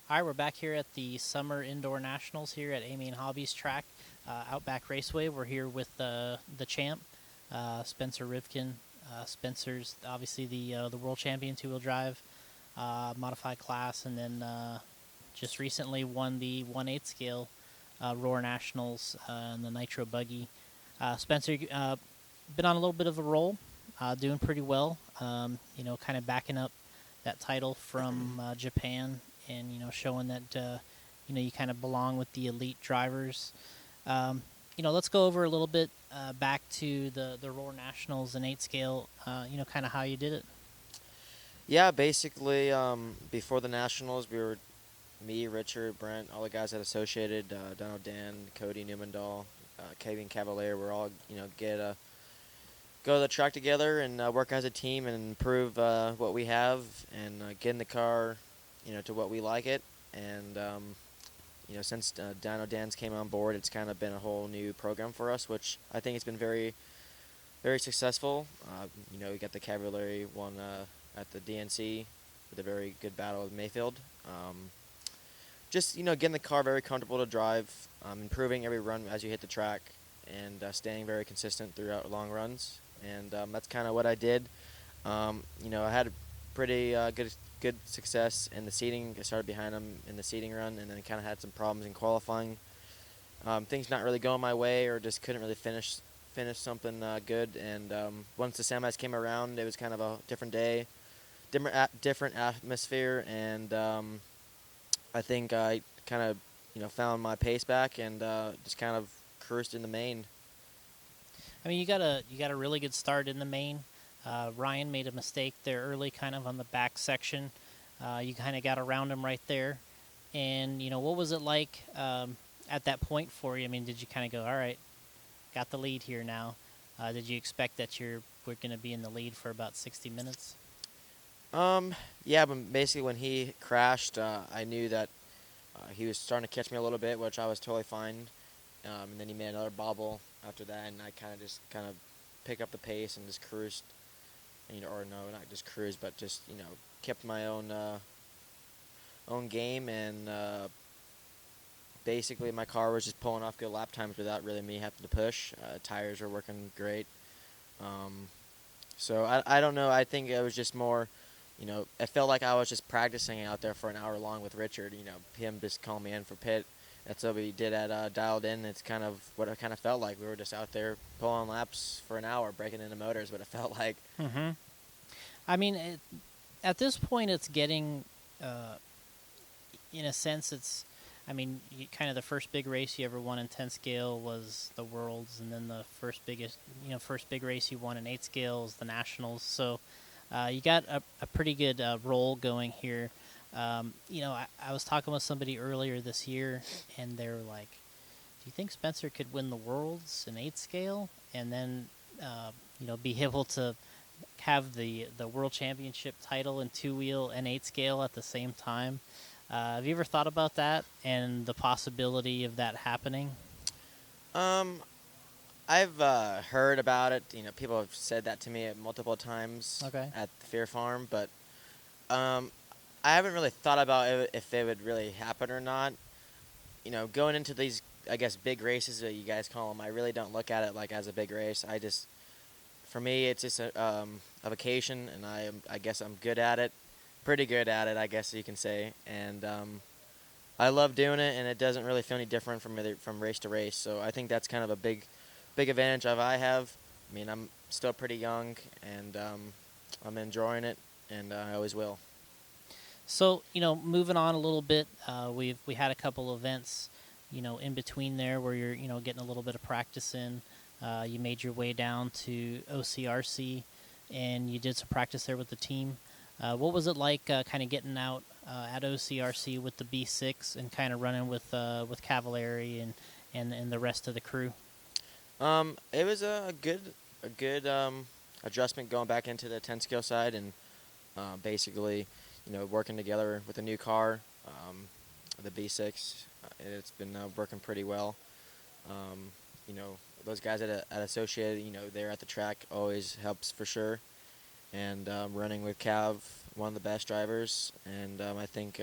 All right, we're back here at the Summer Indoor Nationals here at Amy and Hobbies track, Outback Raceway. We're here with the champ, Spencer Rivkin. Spencer's obviously the world champion two-wheel drive modified class, and then just recently won the 1/8 scale Roar Nationals in the Nitro Buggy. Spencer, been on a little bit of a roll, doing pretty well. Kind of backing up that title from Japan, and showing that you kind of belong with the elite drivers. Let's go over a little bit back to the Roar Nationals and 8 scale. Kind of how you did it. Yeah, basically, before the Nationals, we were me, Richard, Brent, all the guys that associated, Donald Dan, Cody Newmandahl, Kevin Cavalier. We're all go to the track together and work as a team and improve what we have and get in the car, to what we like it. And since Dino Dan's came on board, it's kind of been a whole new program for us, which I think it's been very, very successful. We got the Cavalier one at the DNC with a very good battle with Mayfield. Just getting the car very comfortable to drive, improving every run as you hit the track, and staying very consistent throughout long runs. And that's kind of what I did. I had a pretty good success in the seating. I started behind him in the seating run, and then kind of had some problems in qualifying. Things not really going my way, or just couldn't really finish something good. And once the semis came around, it was kind of a different day, different atmosphere, and I think I kind of found my pace back and just kind of cruised in the main. I mean, you got a really good start in the main. Ryan made a mistake there early, kind of on the back section. You kind of got around him right there. And what was it like at that point for you? I mean, did you kind of go, all right, got the lead here now? Did you expect that we're going to be in the lead for about 60 minutes? Yeah, but basically when he crashed, I knew that he was starting to catch me a little bit, which I was totally fine. And then he made another bobble after that, and I kind of picked up the pace and just cruised. Or no, not just cruised, but just kept my own game, and basically my car was just pulling off good lap times without really me having to push. Tires were working great. So I don't know. I think it was just more. It felt like I was just practicing out there for an hour long with Richard. Him just calling me in for pit. That's what we did at Dialed In. It's kind of what it kind of felt like. We were just out there pulling laps for an hour, breaking into motors, what it felt like. Mm-hmm. I mean, at this point, it's getting, in a sense, I mean, kind of the first big race you ever won in 10 scale was the Worlds, and then the first big race you won in 8 scale is the Nationals. So you got a pretty good roll going here. I was talking with somebody earlier this year, and they were like, "Do you think Spencer could win the Worlds in 8 scale, and then be able to have the World Championship title in 2-wheel and 8 scale at the same time?" Have you ever thought about that and the possibility of that happening? Um, I've heard about it. People have said that to me multiple times Okay. at the Fear Farm, but um, I haven't really thought about if it would really happen or not. Going into these, I guess, big races that you guys call them, I really don't look at it like as a big race. For me, it's just a vacation, and I guess I'm good at it, pretty good at it, I guess you can say, and I love doing it, and it doesn't really feel any different from race to race. So I think that's kind of a big advantage I have. I mean, I'm still pretty young, and I'm enjoying it, and I always will. So moving on a little bit, we had a couple events, in between there where you're getting a little bit of practice in. You made your way down to OCRC, and you did some practice there with the team. What was it like, kind of getting out at OCRC with the B6 and kind of running with Cavalieri and the rest of the crew? It was a good adjustment going back into the 10 scale side, and basically, working together with a new car, the B6. It's been working pretty well. Um, those guys at Associated, they're at the track always helps for sure. and running with Cav, one of the best drivers, and I think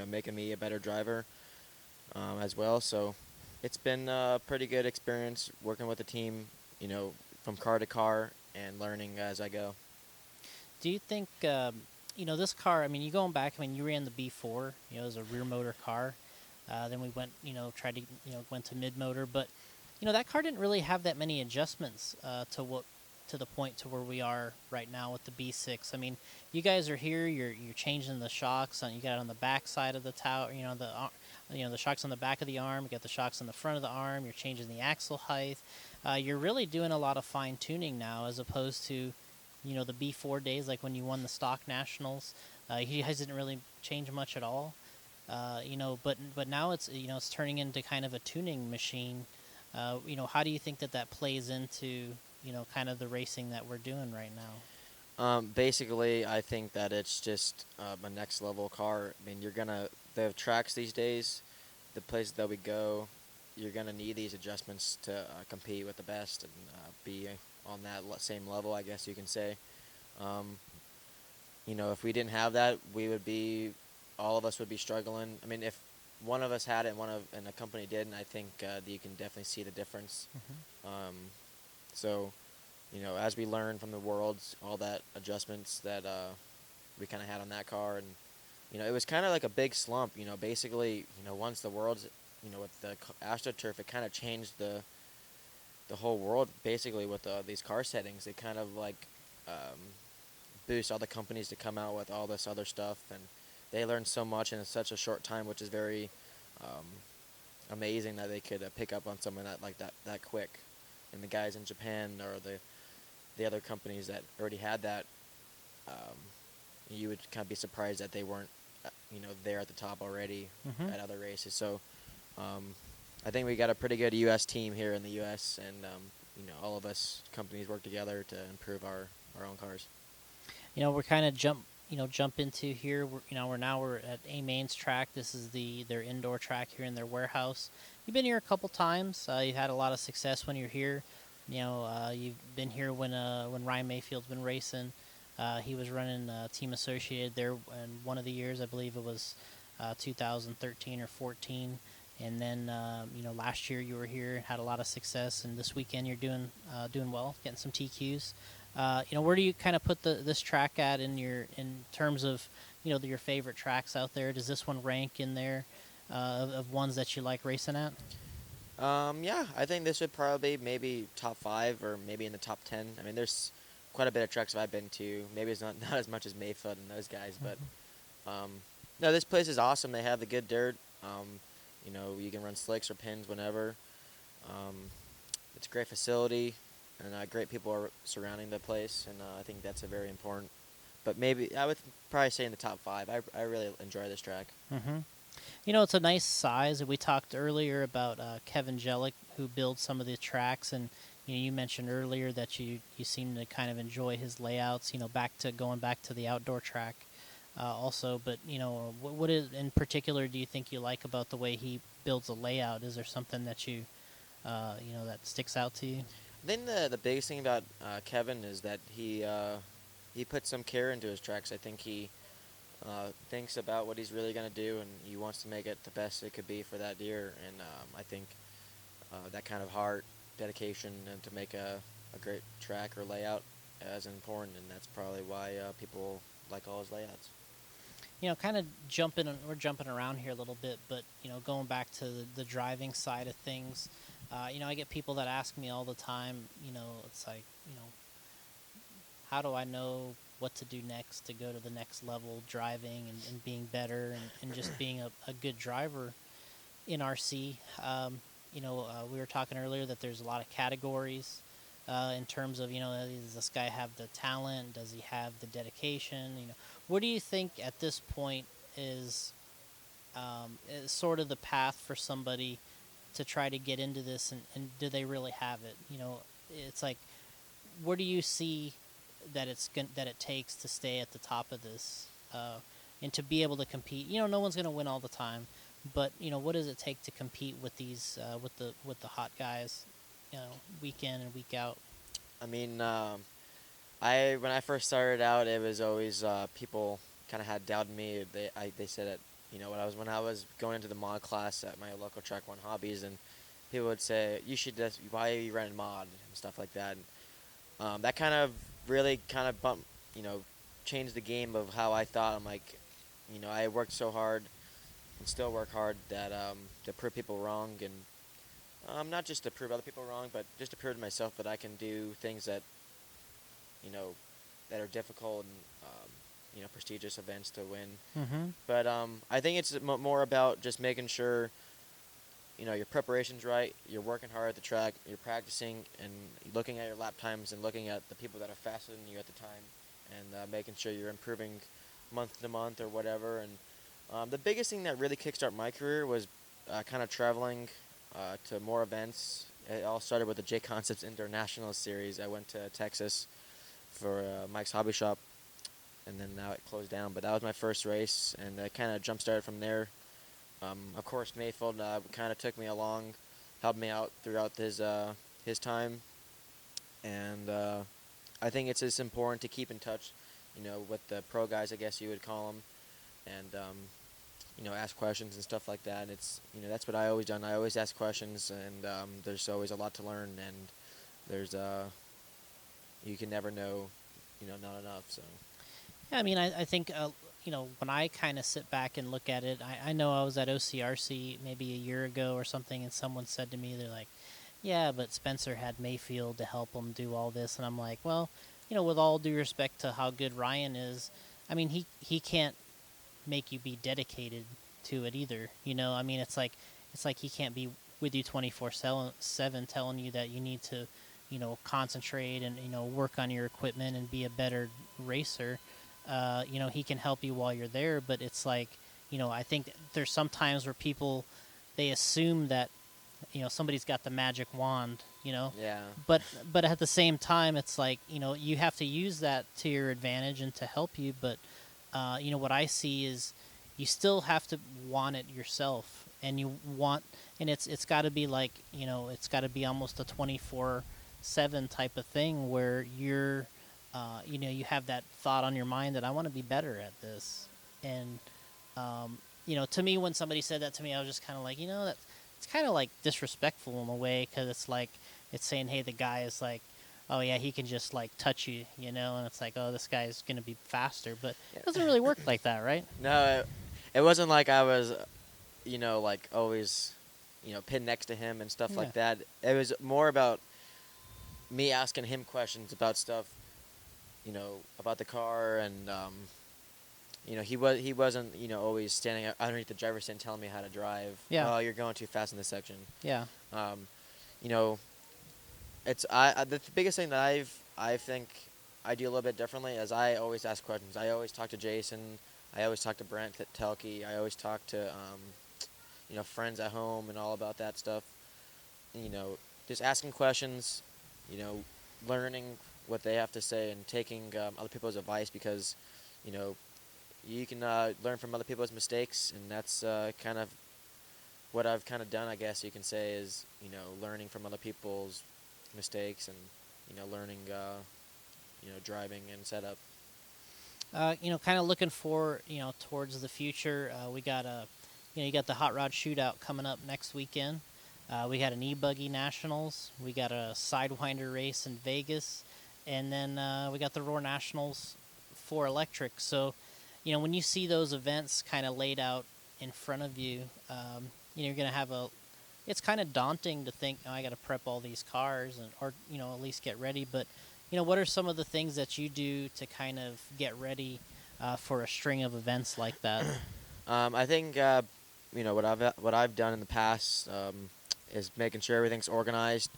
making me a better driver as well. So it's been a pretty good experience working with the team, from car to car and learning as I go. Do you think, this car? I mean, you going back. I mean, you ran the B4. It was a rear motor car. Then we went, tried to, went to mid motor, but that car didn't really have that many adjustments to the point to where we are right now with the B6. I mean, you guys are here. You're changing the shocks. You got it on the back side of the tower. The shocks on the back of the arm. You got the shocks on the front of the arm. You're changing the axle height. You're really doing a lot of fine tuning now, as opposed to, the B4 days, like when you won the stock nationals. He hasn't really changed much at all. But now it's turning into kind of a tuning machine. How do you think that plays into kind of the racing that we're doing right now? Basically, I think that it's just a next level car. I mean, the tracks these days, the places that we go, you're gonna need these adjustments to compete with the best and be on that same level, I guess you can say. If we didn't have that, all of us would be struggling. I mean, if one of us had it and a company didn't, I think you can definitely see the difference. Mm-hmm. So, as we learn from the worlds, all that adjustments that we kind of had on that car, and it was kind of like a big slump. Basically, once the worlds, with the AstroTurf, it kind of changed the whole world. Basically, with these car settings, it kind of like boost all the companies to come out with all this other stuff, and they learned so much in such a short time, which is very amazing that they could pick up on something that quick. And the guys in Japan or the other companies that already had that, you would kind of be surprised that they weren't, there at the top already Mm-hmm. at other races. So I think we got a pretty good U.S. team here in the U.S. and all of us companies work together to improve our own cars. We're kind of jump into here. We're at A Main's track. This is their indoor track here in their warehouse. You've been here a couple times. You've had a lot of success when you're here. You've been here when Ryan Mayfield's been racing. He was running Team Associated there in one of the years. I believe it was 2013 or 14. And then last year you were here, had a lot of success, and this weekend you're doing well, getting some TQs. Where do you kind of put this track at in terms of your favorite tracks out there? Does this one rank in there of ones that you like racing at? Yeah, I think this would probably maybe top 5 or maybe in the top 10. I mean, there's quite a bit of tracks that I've been to. Maybe it's not as much as Mayfield and those guys, but no, this place is awesome. They have the good dirt. You can run slicks or pins whenever. It's a great facility, and great people are surrounding the place, and I think that's a very important. But maybe I would probably say in the top 5. I really enjoy this track. Mm-hmm. It's a nice size. We talked earlier about Kevin Jellick, who builds some of the tracks, and you mentioned earlier that you seem to kind of enjoy his layouts. Going back to the outdoor track, also. But what is in particular do you think you like about the way he builds a layout? Is there something that that sticks out to you? I think the biggest thing about Kevin is that he puts some care into his tracks. I think he thinks about what he's really going to do, and he wants to make it the best it could be for that deer. And I think that kind of heart, dedication, and to make a great track or layout is important, and that's probably why people like all his layouts. Kind of we're jumping around here a little bit, but going back to the driving side of things, I get people that ask me all the time. It's like, how do I know what to do next to go to the next level driving and being better and just being a good driver in RC? We were talking earlier that there's a lot of categories in terms of, does this guy have the talent? Does he have the dedication? What do you think at this point is sort of the path for somebody to try to get into this, and do they really have it? It's like, where do you see that that it takes to stay at the top of this and to be able to compete? No one's going to win all the time, but what does it take to compete with these with the hot guys, week in and week out? I mean, When I first started out, it was always people kind of had doubted me. They said that when I was going into the mod class at my local Track One Hobbies, and people would say you should just why are you running mod and stuff like that. And, that kind of really kind of bumped changed the game of how I thought. I'm like, I worked so hard and still work hard that to prove people wrong, and not just to prove other people wrong, but just to prove to myself that I can do things that you know that are difficult and prestigious events to win. Mm-hmm. But I think it's more about just making sure your preparation's right, you're working hard at the track, you're practicing and looking at your lap times and looking at the people that are faster than you at the time, and making sure you're improving month to month or whatever. And the biggest thing that really kickstarted my career was kind of traveling to more events. It all started with the J Concepts Indoor Nationals series. I went to Texas for Mike's Hobby Shop, and then now it closed down. But that was my first race, and it kind of jump-started from there. Of course, Mayfield kind of took me along, helped me out throughout his time, and I think it's just important to keep in touch, with the pro guys, I guess you would call them, and ask questions and stuff like that. And it's that's what I always done. I always ask questions, and there's always a lot to learn, and there's you can never know, not enough. So. Yeah, I mean, I think, when I kind of sit back and look at it, I know I was at OCRC maybe a year ago or something, and someone said to me, they're like, yeah, but Spencer had Mayfield to help him do all this. And I'm like, well, with all due respect to how good Ryan is, I mean, he can't make you be dedicated to it either. I mean, it's like he can't be with you 24/7 telling you that you need to, concentrate and, work on your equipment and be a better racer. He can help you while you're there, but it's like, I think there's some times where people, they assume that, somebody's got the magic wand, Yeah. but at the same time, it's like, you have to use that to your advantage and to help you. But, what I see is you still have to want it yourself, and it's got to be like, it's got to be almost a 24/7 type of thing where you're, you have that thought on your mind that I want to be better at this. And, to me, when somebody said that to me, I was just kind of like, that it's kind of like disrespectful in a way, because it's like, it's saying, hey, the guy is like, oh yeah, he can just like touch you, and it's like, oh, this guy is going to be faster, but it doesn't really work like that, right? No, it wasn't like I was, like always, pinned next to him and stuff Yeah. like that. It was more about me asking him questions about stuff, about the car, and he wasn't always standing underneath the driver's seat and telling me how to drive. Yeah. Oh, you're going too fast in this section. Yeah. You know, it's the biggest thing that I think I do a little bit differently is I always ask questions. I always talk to Jason. I always talk to Brent Telke. I always talk to friends at home and all about that stuff. Just asking questions, learning what they have to say and taking other people's advice, because you can learn from other people's mistakes, and that's kind of what I've kind of done, I guess you can say, is learning from other people's mistakes and learning driving and setup. Kind of looking for towards the future. We got you got the Hot Rod Shootout coming up next weekend. We got an e-buggy nationals. We got a sidewinder race in Vegas, and then we got the Roar Nationals for electric. So, when you see those events kind of laid out in front of you, you're gonna have it's kind of daunting to think, I got to prep all these cars or at least get ready. But what are some of the things that you do to kind of get ready for a string of events like that? I think what I've done in the past is making sure everything's organized.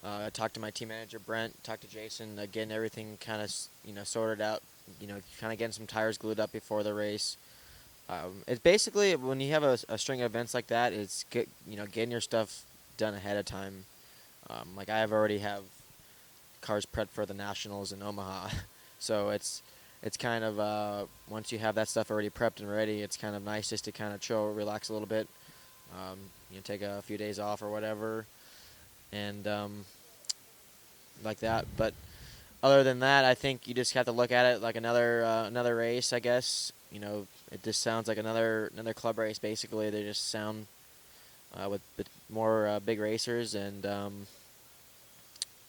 I talked to my team manager Brent, talked to Jason, getting everything kind of sorted out. Kind of getting some tires glued up before the race. It's basically, when you have a string of events like that, it's getting your stuff done ahead of time. Like I already have cars prepped for the Nationals in Omaha, so it's kind of once you have that stuff already prepped and ready, it's kind of nice just to kind of chill, relax a little bit, take a few days off or whatever, and like that. But other than that, I think you just have to look at it like another race, I guess. It just sounds like another club race. Basically, they just sound with more big racers, and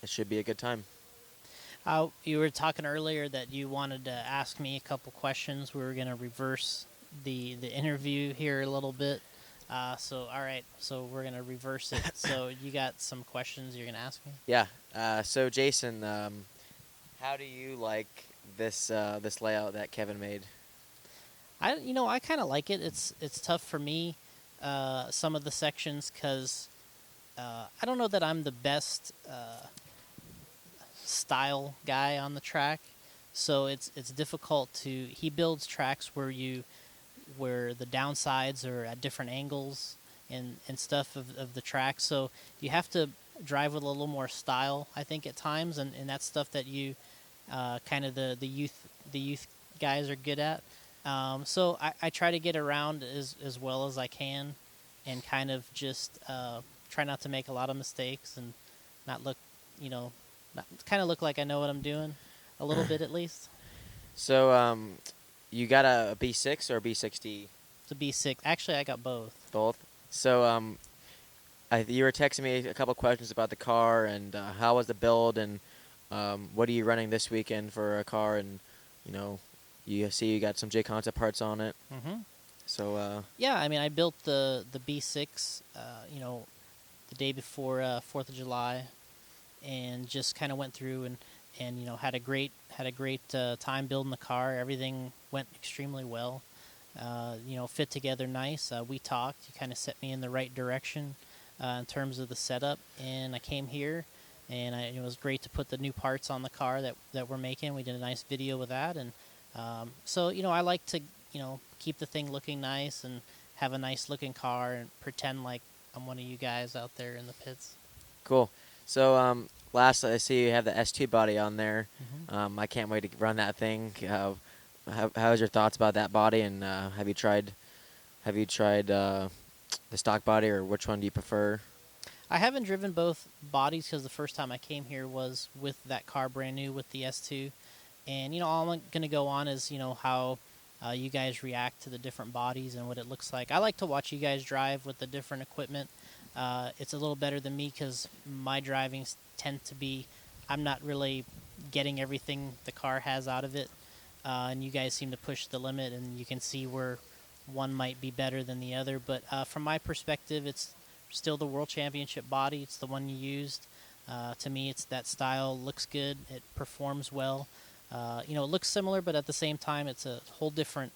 it should be a good time. You were talking earlier that you wanted to ask me a couple questions. We were going to reverse the interview here a little bit. So all right, so we're going to reverse it. So you got some questions you're going to ask me? Yeah. So Jason, how do you like this layout that Kevin made? I kind of like it. It's tough for me, some of the sections, because I don't know that I'm the best style guy on the track, so it's difficult to. He builds tracks where the downsides are at different angles and stuff of the track, so you have to drive with a little more style, I think, at times, and that's stuff that you kind of the youth guys are good at. So I try to get around as well as I can, and kind of just try not to make a lot of mistakes and not look, kind of look like I know what I'm doing, a little bit at least. So you got a B6 or a B60? To be sick. Actually, I got both. Both. So you were texting me a couple questions about the car and how was the build and what are you running this weekend for a car, and you see you got some J Concept parts on it. Mm-hmm. So Yeah, I mean, I built the B6, the day before 4th of July, and just kind of went through and had a great time building the car. Everything went extremely well. Fit together nice. We talked. You kind of set me in the right direction in terms of the setup, and I came here, and it was great to put the new parts on the car that we're making. We did a nice video with that, and so I like to keep the thing looking nice and have a nice looking car and pretend like I'm one of you guys out there in the pits. cool. So last I see you have the S2 body on there. Mm-hmm. I can't wait to run that thing. How's your thoughts about that body, and have you tried the stock body, or which one do you prefer? I haven't driven both bodies because the first time I came here was with that car brand new with the S2. And, all I'm going to go on is, how you guys react to the different bodies and what it looks like. I like to watch you guys drive with the different equipment. It's a little better than me because my drivings tend to be, I'm not really getting everything the car has out of it. And you guys seem to push the limit, and you can see where one might be better than the other. But from my perspective, it's still the World Championship body. It's the one you used. To me, it's that style. Looks good. It performs well. It looks similar, but at the same time, it's a whole different.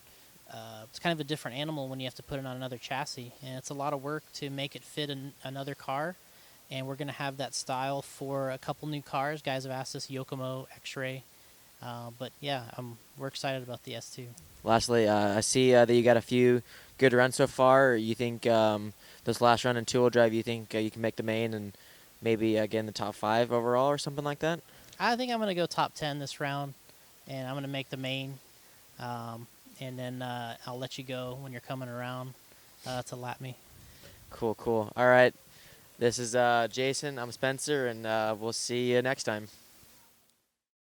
It's kind of a different animal when you have to put it on another chassis, and it's a lot of work to make it fit another car. And we're going to have that style for a couple new cars. Guys have asked us Yokomo, X-Ray, but yeah, we're excited about the S2. Lastly, I see that you got a few good runs so far. You think this last run in two-wheel drive, you think you can make the main and maybe get in the top 5 overall or something like that? I think I'm going to go top 10 this round, and I'm going to make the main, and then I'll let you go when you're coming around to lap me. Cool. All right. This is Jason. I'm Spencer, and we'll see you next time.